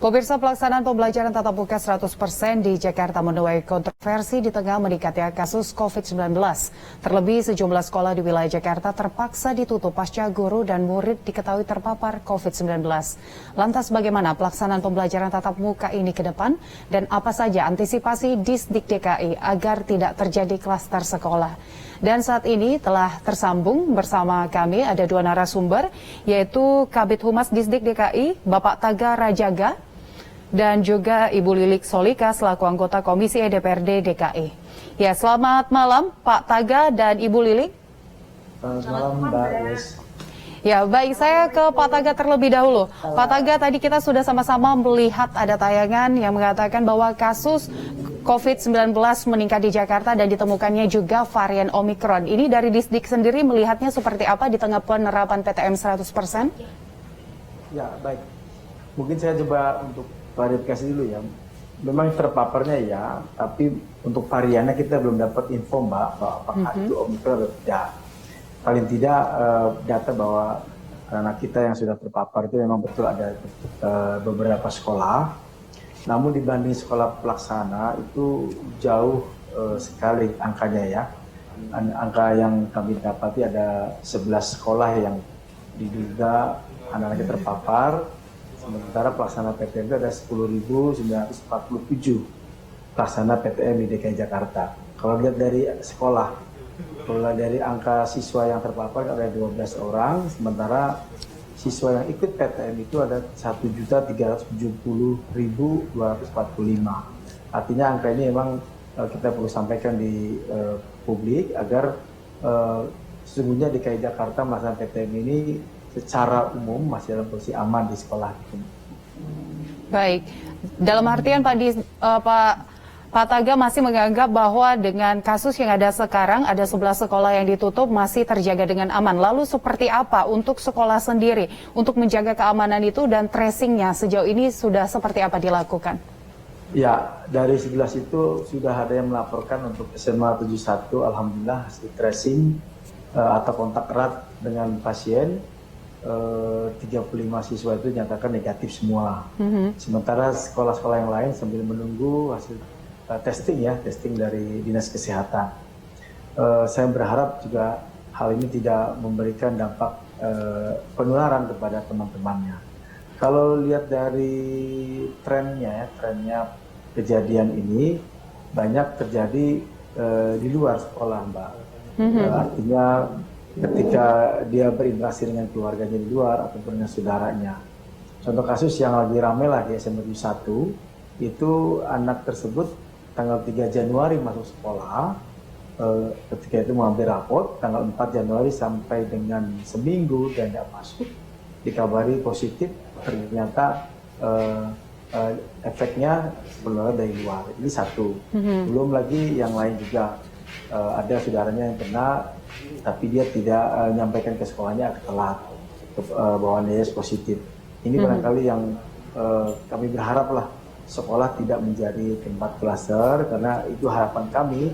Pemirsa, pelaksanaan pembelajaran tatap muka 100% di Jakarta menuai kontroversi di tengah meningkatnya kasus COVID-19. Terlebih sejumlah sekolah di wilayah Jakarta terpaksa ditutup pasca guru dan murid diketahui terpapar COVID-19. Lantas bagaimana pelaksanaan pembelajaran tatap muka ini ke depan dan apa saja antisipasi Disdik DKI agar tidak terjadi klaster sekolah? Dan saat ini telah tersambung bersama kami ada dua narasumber, yaitu Kabid Humas Disdik DKI, Bapak Taga Rajaga, dan juga Ibu Lilik Solika selaku anggota Komisi DPRD DKI. Ya, selamat malam Pak Taga dan Ibu Lilik. Selamat malam Mbak Yes. Ya, baik, saya ke Pak Taga terlebih dahulu. Pak Taga, tadi kita sudah sama-sama melihat ada tayangan yang mengatakan bahwa kasus COVID-19 meningkat di Jakarta dan ditemukannya juga varian Omikron. Ini dari Disdik sendiri melihatnya seperti apa di tengah penerapan PTM 100%? Ya, baik. Mungkin saya coba untuk klarifikasi dulu ya. Memang terpaparnya ya, tapi untuk variannya kita belum dapat info Mbak, bahwa apakah itu Omikron atau tidak. Paling tidak data bahwa anak kita yang sudah terpapar itu memang betul ada beberapa sekolah. Namun dibanding sekolah pelaksana itu jauh sekali angkanya ya. Angka yang kami dapati ada 11 sekolah yang diduga anak-anaknya terpapar. Sementara pelaksana PTM itu ada 10.947 pelaksana PTM di DKI Jakarta. Kalau lihat dari sekolah, kalau dari angka siswa yang terpapar ada 12 orang, sementara siswa yang ikut PTM itu ada 1.370.245. Artinya angka ini memang kita perlu sampaikan di publik agar sesungguhnya DKI Jakarta melaksanakan PTM ini secara umum masih dalam posisi aman di sekolah. Baik, dalam artian Pak Taga masih menganggap bahwa dengan kasus yang ada sekarang, ada 11 sekolah yang ditutup masih terjaga dengan aman. Lalu seperti apa untuk sekolah sendiri untuk menjaga keamanan itu dan tracingnya sejauh ini sudah seperti apa dilakukan? Ya, dari 11 itu sudah ada yang melaporkan untuk SMA 71, alhamdulillah hasil tracing atau kontak erat dengan pasien. 35 siswa itu dinyatakan negatif semua. Sementara sekolah-sekolah yang lain sambil menunggu hasil testing dari Dinas Kesehatan. Saya berharap juga hal ini tidak memberikan dampak penularan kepada teman-temannya. Kalau lihat dari trennya kejadian ini banyak terjadi di luar sekolah, Mbak. Artinya ketika dia berinteraksi dengan keluarganya di luar ataupun dengan saudaranya. Contoh kasus yang lagi ramai lah di SMA 1, itu anak tersebut tanggal 3 Januari masuk sekolah, ketika itu mengambil rapot, tanggal 4 Januari sampai dengan seminggu dan tidak masuk, dikabari positif, ternyata efeknya penularan dari luar. Ini satu. Belum lagi yang lain juga, ada saudaranya yang kena, tapi dia tidak menyampaikan ke sekolahnya agak telat bahwa dia positif. Ini barangkali yang kami berharap lah sekolah tidak menjadi tempat klaster, karena itu harapan kami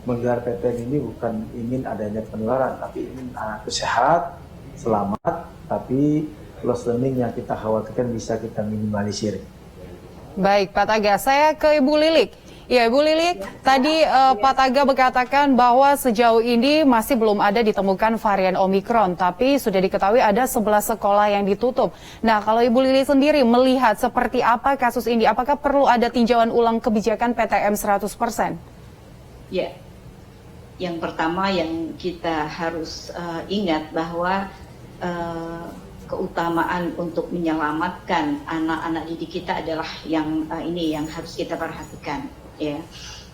menggelar PTM ini bukan ingin adanya penularan, tapi ingin anak sehat, selamat, tapi loss learning yang kita khawatirkan bisa kita minimalisir. Baik, Pak Taga, saya ke Ibu Lilik. Ya, Ibu Lilik, tadi Pak Taga mengatakan bahwa sejauh ini masih belum ada ditemukan varian Omikron, tapi sudah diketahui ada 11 sekolah yang ditutup. Nah, kalau Ibu Lilik sendiri melihat seperti apa kasus ini, apakah perlu ada tinjauan ulang kebijakan PTM 100%? Ya, yang pertama yang kita harus ingat bahwa keutamaan untuk menyelamatkan anak-anak didik kita adalah yang ini yang harus kita perhatikan. Ya,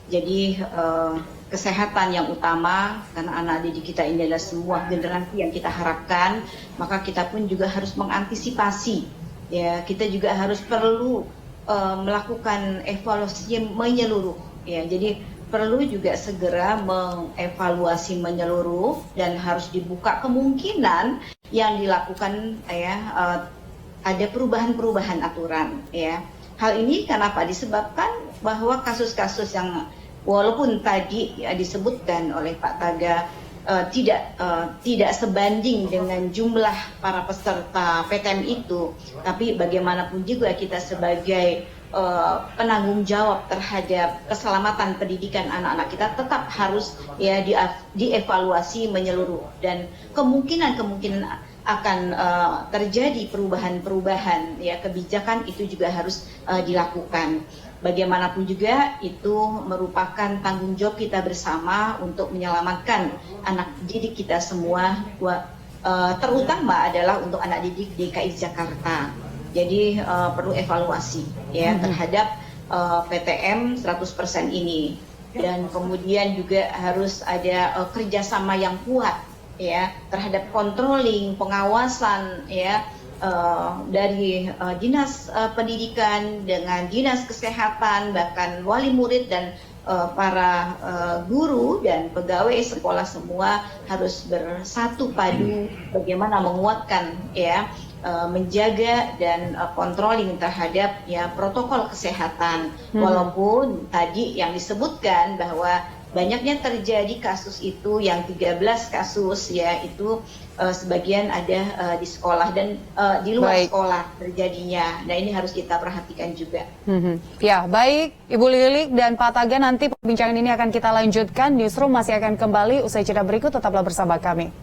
jadi kesehatan yang utama, karena anak didik kita ini adalah semua generasi yang kita harapkan, maka kita pun juga harus mengantisipasi. Ya, kita juga harus perlu melakukan evaluasi menyeluruh. Ya, jadi perlu juga segera mengevaluasi menyeluruh dan harus dibuka kemungkinan yang dilakukan ada perubahan-perubahan aturan. Ya. Hal ini kenapa disebabkan bahwa kasus-kasus yang walaupun tadi disebutkan oleh Pak Taga tidak sebanding dengan jumlah para peserta PTM itu, tapi bagaimanapun juga kita sebagai penanggung jawab terhadap keselamatan pendidikan anak-anak kita tetap harus ya dievaluasi menyeluruh, dan kemungkinan akan terjadi perubahan-perubahan ya kebijakan itu juga harus dilakukan. Bagaimanapun juga itu merupakan tanggung jawab kita bersama untuk menyelamatkan anak didik kita semua, terutama adalah untuk anak didik DKI Jakarta. Jadi perlu evaluasi ya terhadap PTM 100% ini, dan kemudian juga harus ada kerjasama yang kuat ya terhadap controlling, pengawasan ya dari dinas pendidikan dengan dinas kesehatan, bahkan wali murid dan para guru dan pegawai sekolah semua harus bersatu padu bagaimana menguatkan ya menjaga dan controlling terhadap ya protokol kesehatan. Walaupun tadi yang disebutkan bahwa banyaknya terjadi kasus itu yang 13 kasus ya itu sebagian ada di sekolah dan di luar sekolah terjadinya. Nah, ini harus kita perhatikan juga. Ya, baik Ibu Lilik dan Pak Taga, nanti perbincangan ini akan kita lanjutkan. Newsroom masih akan kembali usai jeda berikut, tetaplah bersama kami.